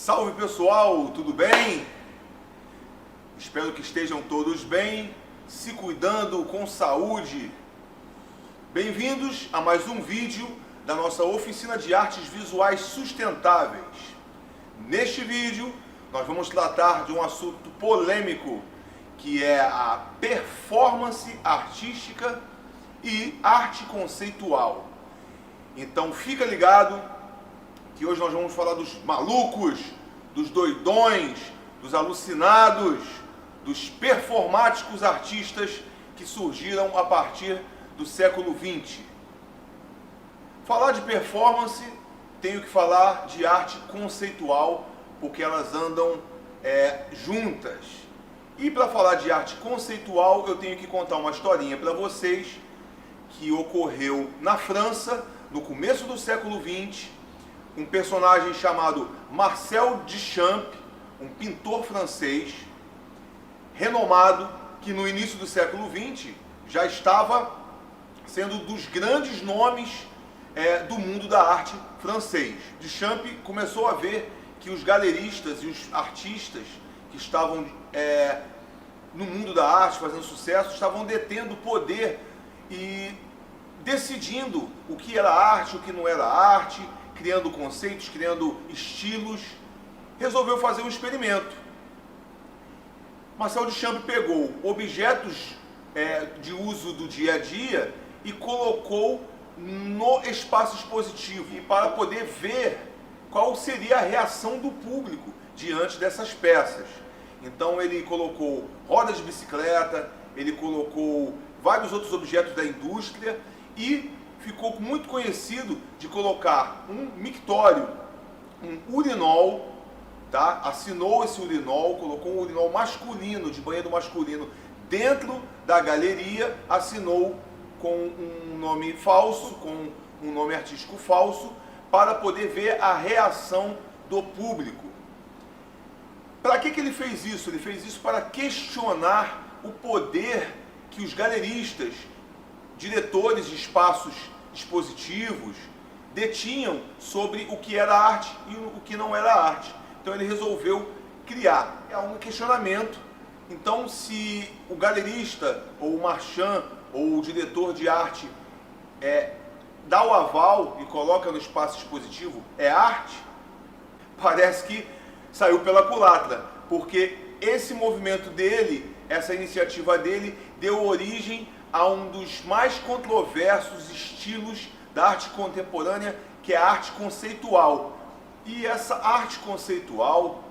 Salve pessoal, tudo bem? Espero que estejam todos bem, se cuidando com saúde. Bem-vindos a mais um vídeo da nossa oficina de artes visuais sustentáveis. Neste vídeo, nós vamos tratar de um assunto polêmico, que é a performance artística e arte conceitual. Então fica ligado que hoje nós vamos falar dos malucos, dos doidões, dos alucinados, dos performáticos artistas que surgiram a partir do século XX. Falar de performance, tenho que falar de arte conceitual, porque elas andam juntas. E para falar de arte conceitual, eu tenho que contar uma historinha para vocês que ocorreu na França, no começo do século XX, um personagem chamado Marcel Duchamp, um pintor francês renomado, que no início do século XX já estava sendo dos grandes nomes do mundo da arte francês. Duchamp começou a ver que os galeristas e os artistas que estavam no mundo da arte, fazendo sucesso, estavam detendo poder e decidindo o que era arte, o que não era arte, criando conceitos, criando estilos. Resolveu fazer um experimento. Marcel Duchamp pegou objetos de uso do dia a dia e colocou no espaço expositivo, para poder ver qual seria a reação do público diante dessas peças. Então ele colocou rodas de bicicleta, ele colocou vários outros objetos da indústria e ficou muito conhecido de colocar um mictório, um urinol, tá? Assinou esse urinol, colocou um urinol masculino, de banheiro masculino, dentro da galeria, assinou com um nome falso, com um nome artístico falso, para poder ver a reação do público. Para que ele fez isso? Ele fez isso para questionar o poder que os galeristas, diretores de espaços expositivos, detinham sobre o que era arte e o que não era arte. Então ele resolveu criar um questionamento. Então, se o galerista, ou o marchand, ou o diretor de arte dá o aval e coloca no espaço expositivo, é arte? Parece que saiu pela culatra, porque esse movimento dele, essa iniciativa dele, deu origem a um dos mais controversos estilos da arte contemporânea, que é a arte conceitual. E essa arte conceitual,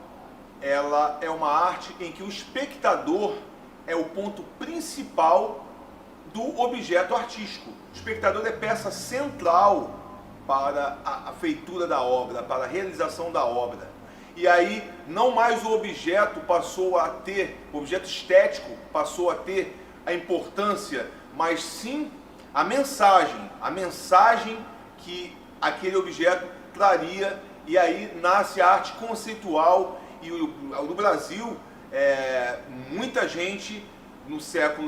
ela é uma arte em que o espectador é o ponto principal do objeto artístico. O espectador é peça central para a feitura da obra, para a realização da obra. E aí, não mais o objeto passou a ter, o objeto estético passou a ter a importância, mas sim a mensagem que aquele objeto traria. E aí nasce a arte conceitual. E no Brasil, muita gente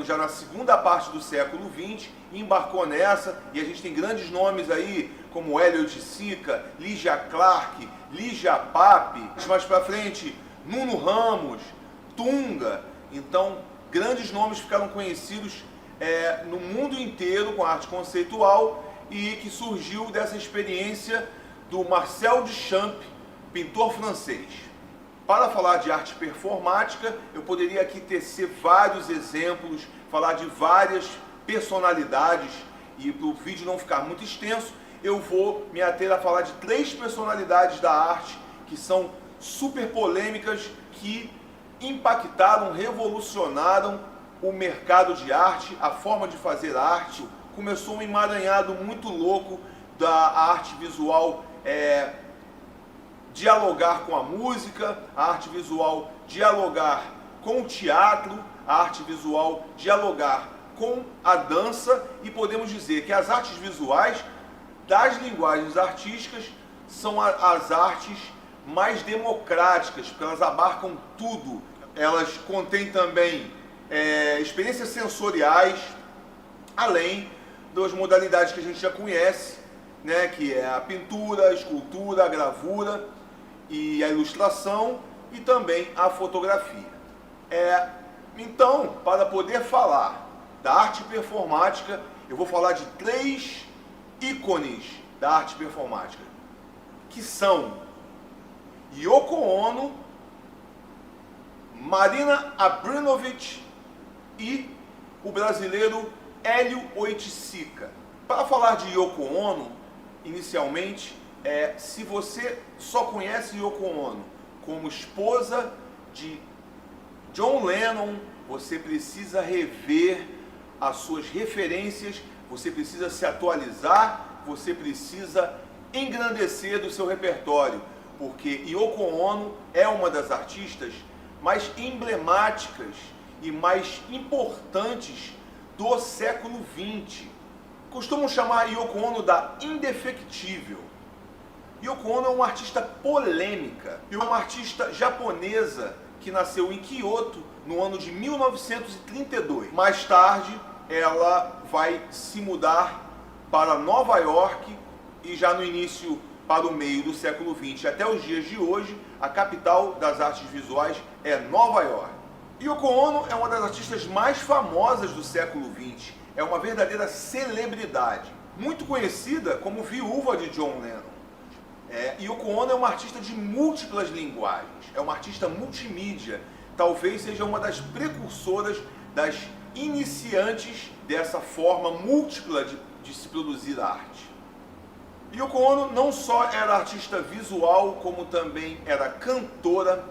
já na segunda parte do século XX, embarcou nessa, e a gente tem grandes nomes aí, como Hélio de Sica, Lígia Clark, Lígia Pape, mais para frente, Nuno Ramos, Tunga. Então, grandes nomes ficaram conhecidos no mundo inteiro com a arte conceitual, e que surgiu dessa experiência do Marcel Duchamp, pintor francês. Para falar de arte performática, eu poderia aqui tecer vários exemplos, falar de várias personalidades, e para o vídeo não ficar muito extenso, eu vou me ater a falar de 3 personalidades da arte que são super polêmicas, que impactaram, revolucionaram o mercado de arte, a forma de fazer arte. Começou um emaranhado muito louco da arte visual dialogar com a música, a arte visual dialogar com o teatro, a arte visual dialogar com a dança, e podemos dizer que as artes visuais das linguagens artísticas são as artes mais democráticas, porque elas abarcam tudo. Elas contêm também experiências sensoriais, além das modalidades que a gente já conhece, né, que é a pintura, a escultura, a gravura. e a ilustração e também a fotografia. Então, para poder falar da arte performática, eu vou falar de 3 ícones da arte performática, que são Yoko Ono, Marina Abramović e o brasileiro Hélio Oiticica. Para falar de Yoko Ono, inicialmente, se você só conhece Yoko Ono como esposa de John Lennon, você precisa rever as suas referências, você precisa se atualizar, você precisa engrandecer do seu repertório, porque Yoko Ono é uma das artistas mais emblemáticas e mais importantes do século XX. Costumam chamar Yoko Ono da indefectível. Yoko Ono é uma artista polêmica e uma artista japonesa que nasceu em Kyoto no ano de 1932. Mais tarde, ela vai se mudar para Nova York e já no início, para o meio do século XX até os dias de hoje, a capital das artes visuais é Nova York. Yoko Ono é uma das artistas mais famosas do século XX, é uma verdadeira celebridade, muito conhecida como viúva de John Lennon. Yoko Ono é uma artista de múltiplas linguagens, é uma artista multimídia, talvez seja uma das precursoras, das iniciantes dessa forma múltipla de se produzir arte. Yoko Ono não só era artista visual, como também era cantora,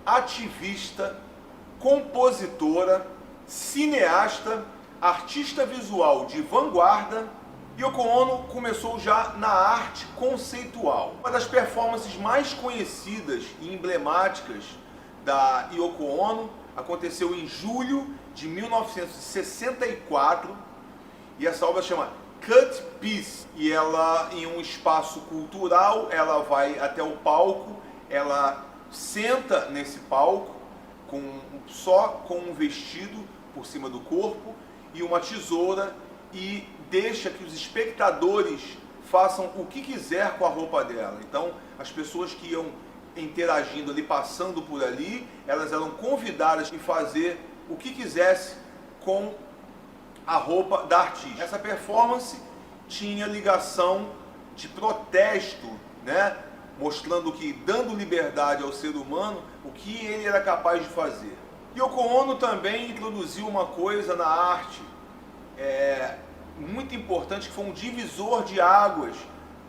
ativista, compositora, cineasta, artista visual de vanguarda. Yoko Ono começou já na arte conceitual. Uma das performances mais conhecidas e emblemáticas da Yoko Ono aconteceu em julho de 1964 e essa obra chama Cut Piece, e ela, em um espaço cultural, ela vai até o palco, ela senta nesse palco só com um vestido por cima do corpo e uma tesoura e deixa que os espectadores façam o que quiser com a roupa dela. Então, as pessoas que iam interagindo ali, passando por ali, elas eram convidadas a fazer o que quisesse com a roupa da artista. Essa performance tinha ligação de protesto, né? Mostrando que, dando liberdade ao ser humano, o que ele era capaz de fazer. Yoko Ono também introduziu uma coisa na arte muito importante, que foi um divisor de águas,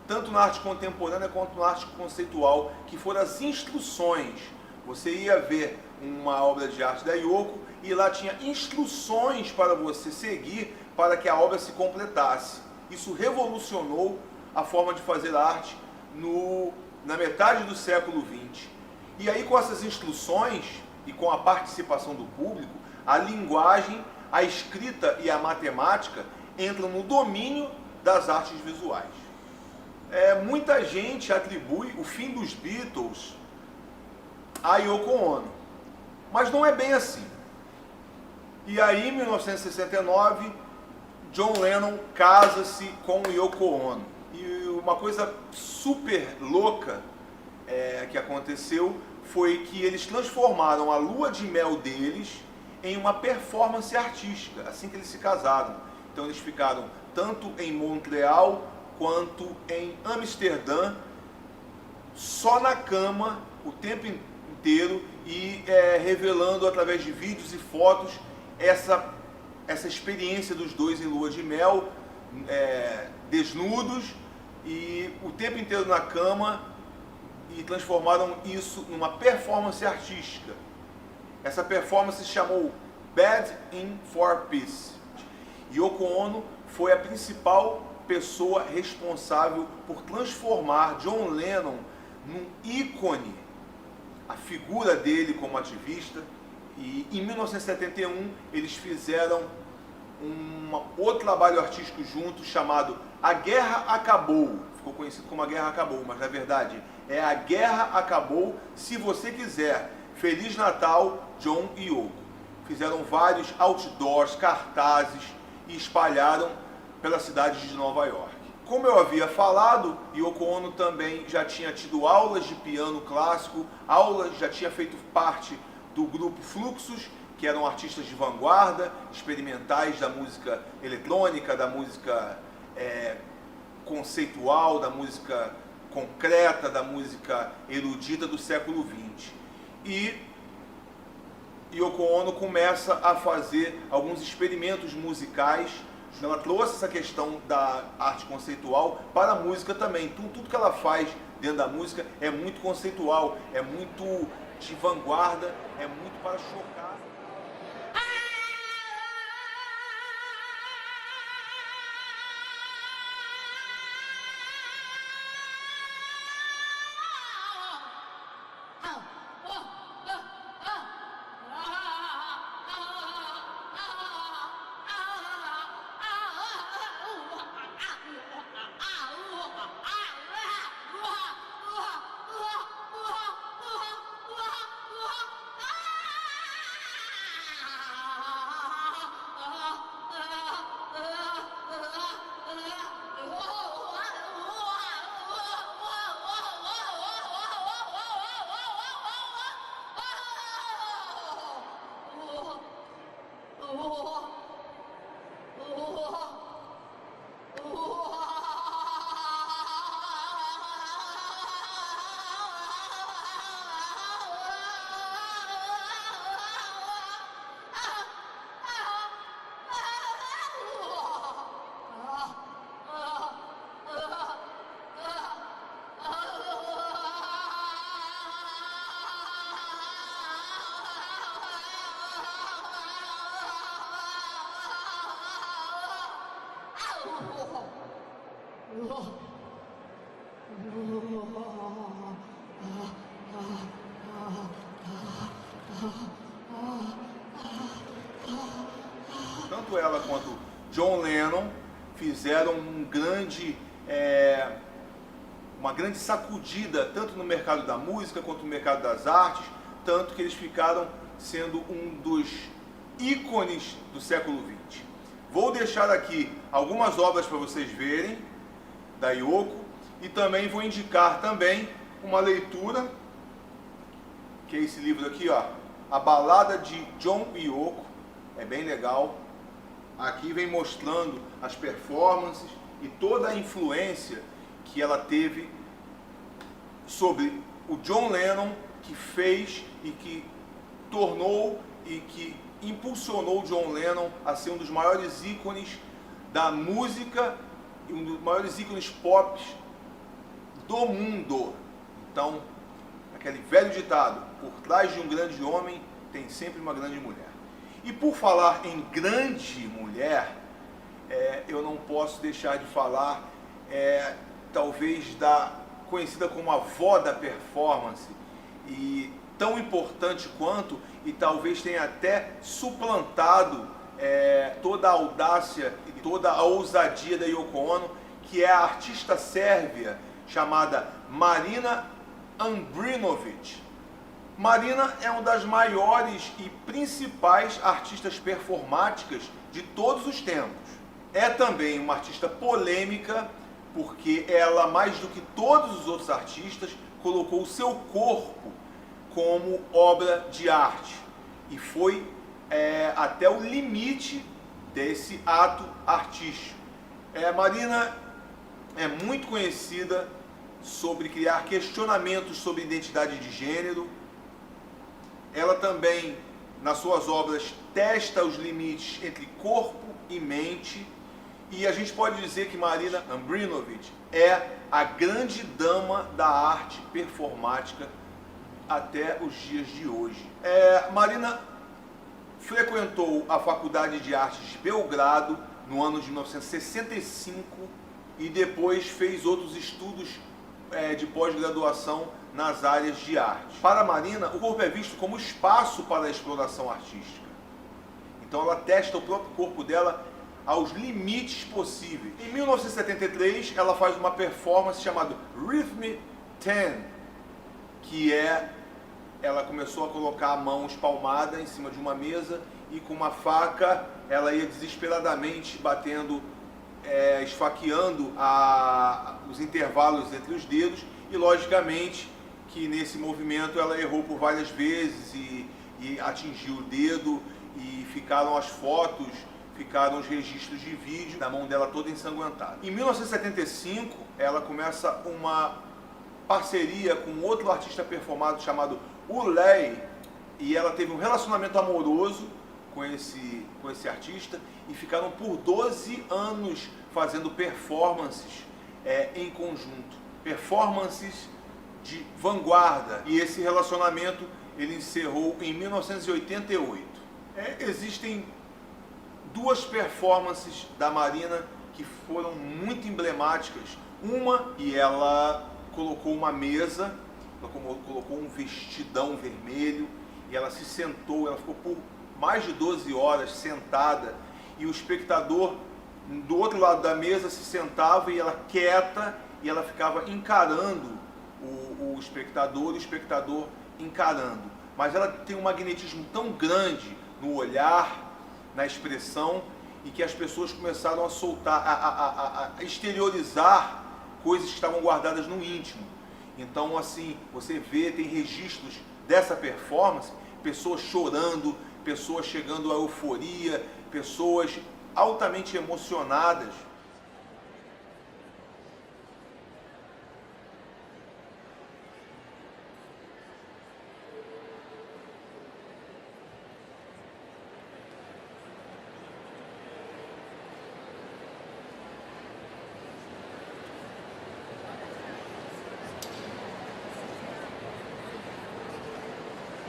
tanto na arte contemporânea quanto na arte conceitual, que foram as instruções. Você ia ver uma obra de arte da Yoko e lá tinha instruções para você seguir para que a obra se completasse. Isso revolucionou a forma de fazer arte na metade do século XX. E aí, com essas instruções e com a participação do público, a linguagem, a escrita e a matemática entram no domínio das artes visuais. Muita gente atribui o fim dos Beatles a Yoko Ono, mas não é bem assim. E aí, em 1969, John Lennon casa-se com Yoko Ono. E uma coisa super louca que aconteceu foi que eles transformaram a lua de mel deles em uma performance artística, assim que eles se casaram. Então eles ficaram tanto em Montreal quanto em Amsterdã, só na cama o tempo inteiro e revelando através de vídeos e fotos essa experiência dos dois em lua de mel, desnudos e o tempo inteiro na cama, e transformaram isso numa performance artística. Essa performance se chamou Bed in for Peace. Yoko Ono foi a principal pessoa responsável por transformar John Lennon num ícone, a figura dele como ativista. E em 1971 eles fizeram outro trabalho artístico juntos chamado A Guerra Acabou. Ficou conhecido como A Guerra Acabou, mas na verdade é A Guerra Acabou, se você quiser. Feliz Natal, John e Yoko. Fizeram vários outdoors, cartazes e espalharam pela cidade de Nova York. Como eu havia falado, Yoko Ono também já tinha tido aulas de piano clássico, já tinha feito parte do grupo Fluxus, que eram artistas de vanguarda, experimentais da música eletrônica, da música conceitual, da música concreta, da música erudita do século XX. E Yoko Ono começa a fazer alguns experimentos musicais. Ela trouxe essa questão da arte conceitual para a música também. Tudo que ela faz dentro da música é muito conceitual, é muito de vanguarda, é muito para chocar. Tanto ela quanto John Lennon fizeram uma grande sacudida, tanto no mercado da música quanto no mercado das artes, tanto que eles ficaram sendo um dos ícones do século XX. Vou deixar aqui algumas obras para vocês verem, da Yoko, e também vou indicar também uma leitura, que é esse livro aqui, ó, A Balada de John e Yoko, é bem legal. Aqui vem mostrando as performances e toda a influência que ela teve sobre o John Lennon, que fez e que tornou e que impulsionou o John Lennon a ser um dos maiores ícones da música e um dos maiores ícones pop do mundo. Então, aquele velho ditado, por trás de um grande homem tem sempre uma grande mulher. E por falar em grande mulher, eu não posso deixar de falar, talvez, conhecida como a avó da performance, e tão importante quanto, e talvez tenha até suplantado toda a audácia e toda a ousadia da Yoko Ono, que é a artista sérvia chamada Marina Abramović. Marina é uma das maiores e principais artistas performáticas de todos os tempos. É também uma artista polêmica, porque ela, mais do que todos os outros artistas, colocou o seu corpo como obra de arte. E foi até o limite desse ato artístico. Marina é muito conhecida sobre criar questionamentos sobre identidade de gênero. Ela também, nas suas obras, testa os limites entre corpo e mente. E a gente pode dizer que Marina Abramović é a grande dama da arte performática até os dias de hoje. Marina frequentou a Faculdade de Artes de Belgrado no ano de 1965 e depois fez outros estudos de pós-graduação nas áreas de arte. Para Marina, o corpo é visto como espaço para a exploração artística. Então ela testa o próprio corpo dela aos limites possíveis. Em 1973, ela faz uma performance chamada Rhythm 10, que ela começou a colocar a mão espalmada em cima de uma mesa e com uma faca ela ia desesperadamente batendo esfaqueando os intervalos entre os dedos, e logicamente que nesse movimento ela errou por várias vezes e atingiu o dedo, e ficaram as fotos, ficaram os registros de vídeo da mão dela toda ensanguentada. Em 1975 ela começa uma parceria com outro artista performado chamado Ulay, e ela teve um relacionamento amoroso com esse artista, e ficaram por 12 anos fazendo performances em conjunto, performances de vanguarda, e esse relacionamento ele encerrou em 1988. Existem duas performances da Marina que foram muito emblemáticas. Uma, e ela colocou uma mesa, ela colocou um vestidão vermelho, e ela se sentou, ela ficou por mais de 12 horas sentada, e o espectador do outro lado da mesa se sentava, e ela quieta, e ela ficava encarando o espectador, e o espectador encarando. Mas ela tem um magnetismo tão grande no olhar, na expressão, e que as pessoas começaram a soltar, a exteriorizar coisas que estavam guardadas no íntimo. Então, assim, você vê, tem registros dessa performance, pessoas chorando, pessoas chegando à euforia, pessoas altamente emocionadas.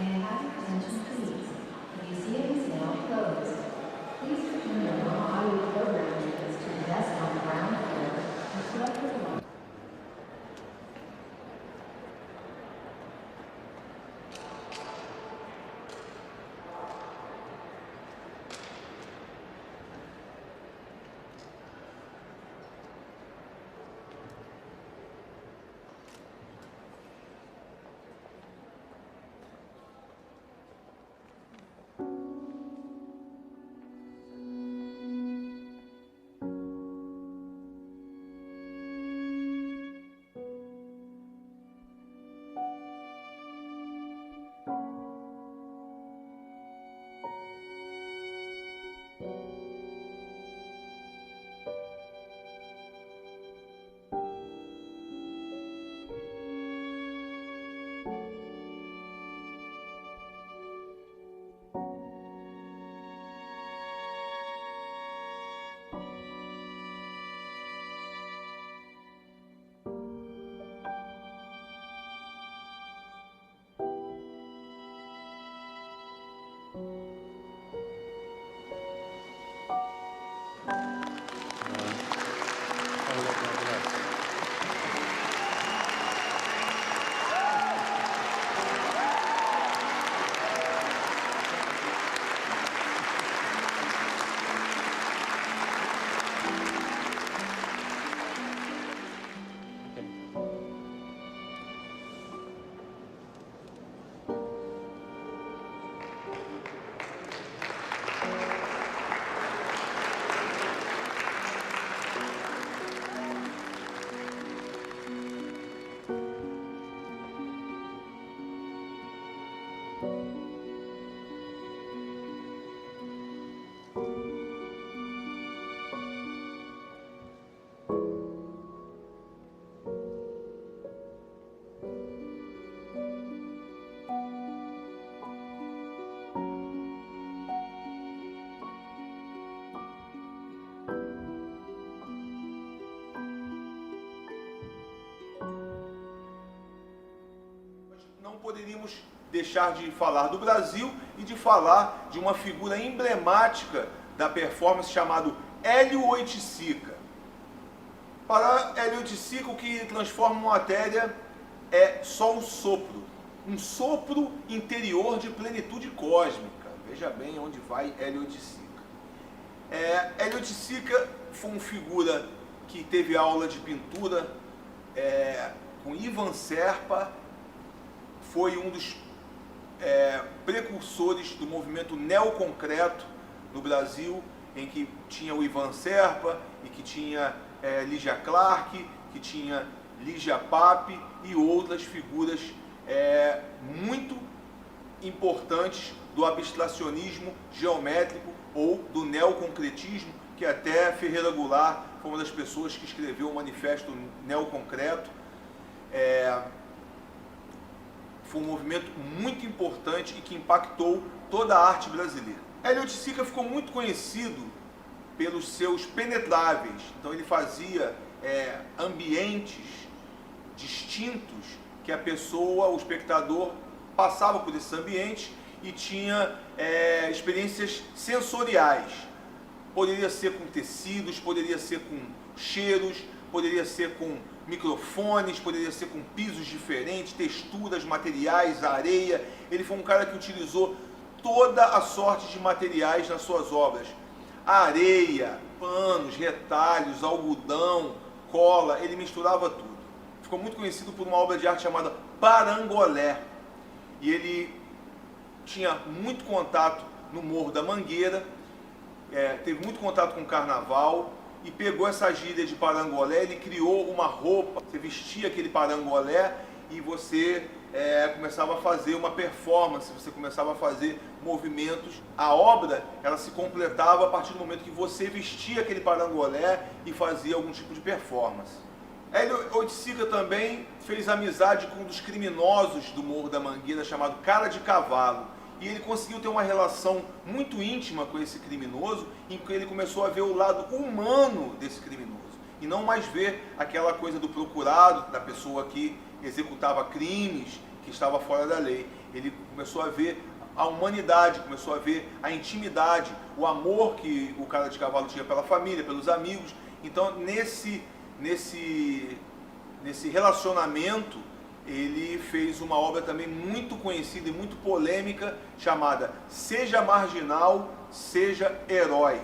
And have your attention please. The museum is now closed. Please return your non-audio program tickets to the desk on the ground floor and select your one. Não poderíamos deixar de falar do Brasil e de falar de uma figura emblemática da performance chamado Hélio Oiticica. Para Hélio Oiticica, o que transforma uma matéria é só um sopro interior de plenitude cósmica. Veja bem onde vai Hélio Oiticica. Hélio Oiticica foi uma figura que teve aula de pintura com Ivan Serpa, foi um dos precursores do movimento neoconcreto no Brasil, em que tinha o Ivan Serpa e que tinha Lígia Clark, que tinha Lígia Pape e outras figuras muito importantes do abstracionismo geométrico ou do neoconcretismo, que até Ferreira Goulart foi uma das pessoas que escreveu o Manifesto Neoconcreto. Foi um movimento muito importante e que impactou toda a arte brasileira. Hélio Sica ficou muito conhecido pelos seus penetráveis. Então ele fazia ambientes distintos que a pessoa, o espectador, passava por esses ambientes e tinha experiências sensoriais. Poderia ser com tecidos, poderia ser com cheiros, poderia ser com microfones, poderia ser com pisos diferentes, texturas, materiais, areia. Ele foi um cara que utilizou toda a sorte de materiais nas suas obras. Areia, panos, retalhos, algodão, cola, ele misturava tudo. Ficou muito conhecido por uma obra de arte chamada Parangolé. E ele tinha muito contato no Morro da Mangueira, teve muito contato com o carnaval, e pegou essa gíria de parangolé, ele criou uma roupa, você vestia aquele parangolé e você começava a fazer uma performance, você começava a fazer movimentos. A obra, ela se completava a partir do momento que você vestia aquele parangolé e fazia algum tipo de performance. Hélio Oiticica também fez amizade com um dos criminosos do Morro da Mangueira, chamado Cara de Cavalo. E ele conseguiu ter uma relação muito íntima com esse criminoso, em que ele começou a ver o lado humano desse criminoso. E não mais ver aquela coisa do procurado, da pessoa que executava crimes, que estava fora da lei. Ele começou a ver a humanidade, começou a ver a intimidade, o amor que o Cara de Cavalo tinha pela família, pelos amigos. Então, nesse relacionamento, ele fez uma obra também muito conhecida e muito polêmica, chamada Seja Marginal, Seja Herói.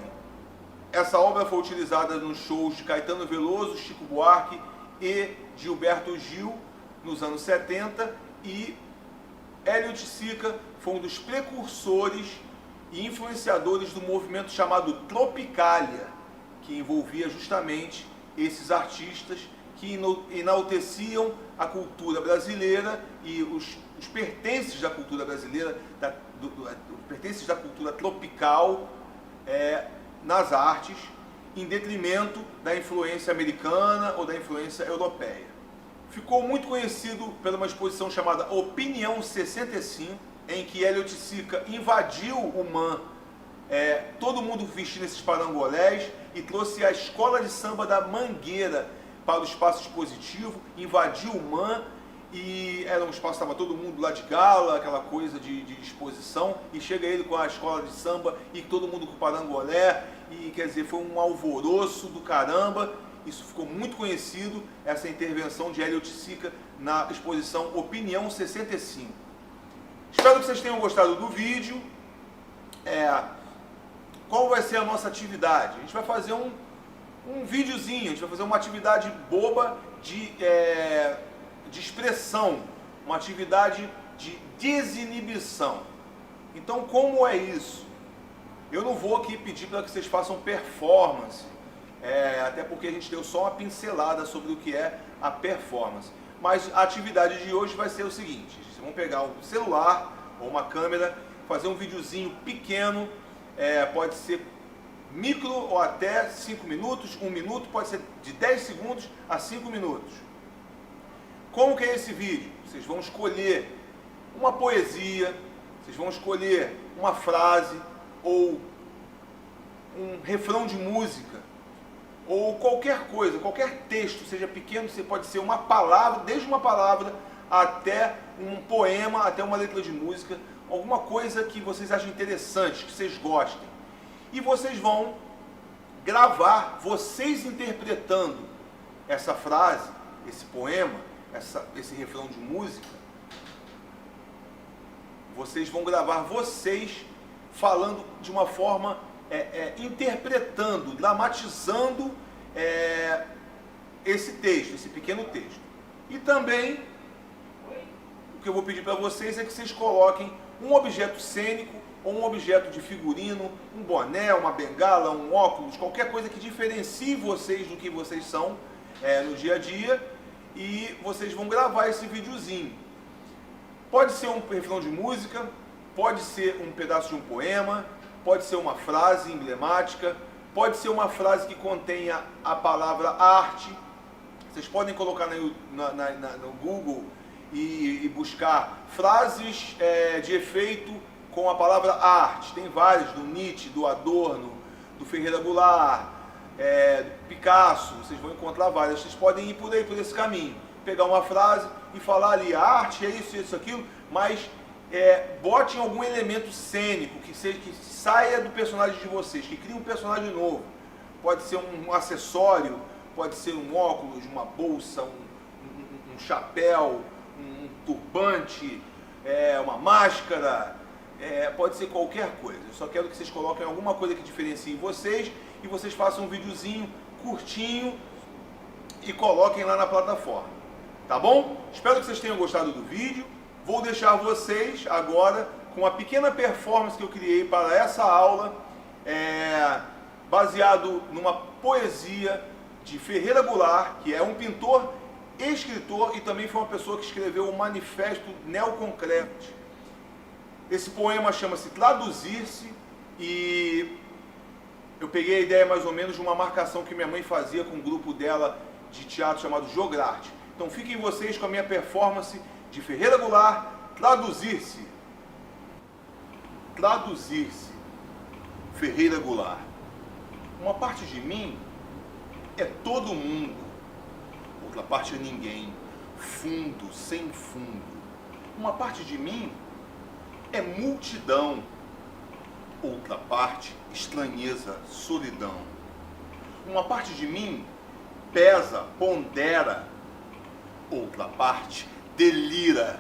Essa obra foi utilizada nos shows de Caetano Veloso, Chico Buarque e Gilberto Gil nos anos 70, e Hélio Oiticica foi um dos precursores e influenciadores do movimento chamado Tropicália, que envolvia justamente esses artistas que enalteciam a cultura brasileira e os pertences da cultura brasileira, pertences da cultura tropical nas artes, em detrimento da influência americana ou da influência europeia. Ficou muito conhecido por uma exposição chamada Opinião 65, em que Hélio Oiticica invadiu o MAM, todo mundo vestindo esses parangolés, e trouxe a escola de samba da Mangueira para o espaço expositivo, invadiu o MAM, e era um espaço, estava todo mundo lá de gala, aquela coisa de exposição, e chega ele com a escola de samba e todo mundo com parangolé, e quer dizer, foi um alvoroço do caramba. Isso ficou muito conhecido, essa intervenção de Hélio Oiticica na exposição Opinião 65. Espero que vocês tenham gostado do vídeo. Qual vai ser a nossa atividade? A gente vai fazer um videozinho, a gente vai fazer uma atividade boba de expressão, uma atividade de desinibição. Então, como é isso? Eu não vou aqui pedir para que vocês façam performance, até porque a gente deu só uma pincelada sobre o que é a performance. Mas a atividade de hoje vai ser o seguinte: vocês vão pegar um celular ou uma câmera, fazer um videozinho pequeno, pode ser micro ou até 5 minutos, 1 minuto, pode ser de 10 segundos a 5 minutos. Como que é esse vídeo? Vocês vão escolher uma poesia, vocês vão escolher uma frase ou um refrão de música, ou qualquer coisa, qualquer texto, seja pequeno, você pode ser uma palavra, desde uma palavra até um poema, até uma letra de música, alguma coisa que vocês achem interessante, que vocês gostem. E vocês vão gravar, vocês interpretando essa frase, esse poema, esse refrão de música. Vocês vão gravar vocês falando de uma forma, interpretando, dramatizando esse texto, esse pequeno texto. E também o que eu vou pedir para vocês é que vocês coloquem um objeto cênico ou um objeto de figurino, um boné, uma bengala, um óculos, qualquer coisa que diferencie vocês do que vocês são no dia a dia, e vocês vão gravar esse videozinho. Pode ser um refrão de música, pode ser um pedaço de um poema, pode ser uma frase emblemática, pode ser uma frase que contenha a palavra arte. Vocês podem colocar no Google e buscar frases de efeito com a palavra arte. Tem várias, do Nietzsche, do Adorno, do Ferreira Goulart, do Picasso. Vocês vão encontrar várias. Vocês podem ir por aí, por esse caminho. Pegar uma frase e falar ali, a arte é isso, aquilo, mas botem algum elemento cênico que saia do personagem de vocês, que crie um personagem novo. Pode ser um acessório, pode ser um óculos, uma bolsa, um chapéu, um turbante, uma máscara, pode ser qualquer coisa. Eu só quero que vocês coloquem alguma coisa que diferencie vocês e vocês façam um videozinho curtinho e coloquem lá na plataforma. Tá bom? Espero que vocês tenham gostado do vídeo. Vou deixar vocês agora com uma pequena performance que eu criei para essa aula, baseado numa poesia de Ferreira Goulart, que é um pintor, escritor e também foi uma pessoa que escreveu o Manifesto Neoconcreto. Esse poema chama-se Traduzir-se, e eu peguei a ideia mais ou menos de uma marcação que minha mãe fazia com um grupo dela de teatro chamado Jograrte. Então fiquem vocês com a minha performance de Ferreira Goulart, Traduzir-se. Traduzir-se. Ferreira Goulart. Uma parte de mim é todo mundo, outra parte é ninguém, fundo, sem fundo. Uma parte de mim é multidão, outra parte, estranheza, solidão. Uma parte de mim pesa, pondera, outra parte delira.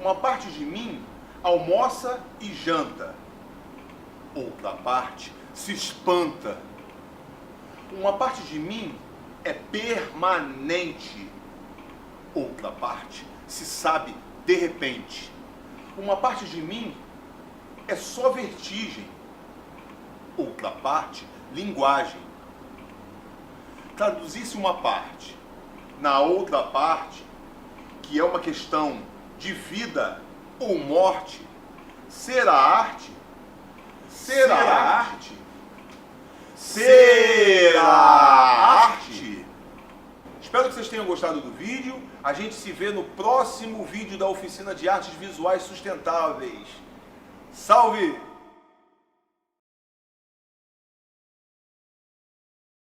Uma parte de mim almoça e janta, outra parte se espanta. Uma parte de mim é permanente, outra parte se sabe de repente. Uma parte de mim é só vertigem, outra parte, linguagem. Traduzir-se uma parte, na outra parte, que é uma questão de vida ou morte, ser a arte, ser a arte, ser a arte. Espero que vocês tenham gostado do vídeo. A gente se vê no próximo vídeo da Oficina de Artes Visuais Sustentáveis. Salve!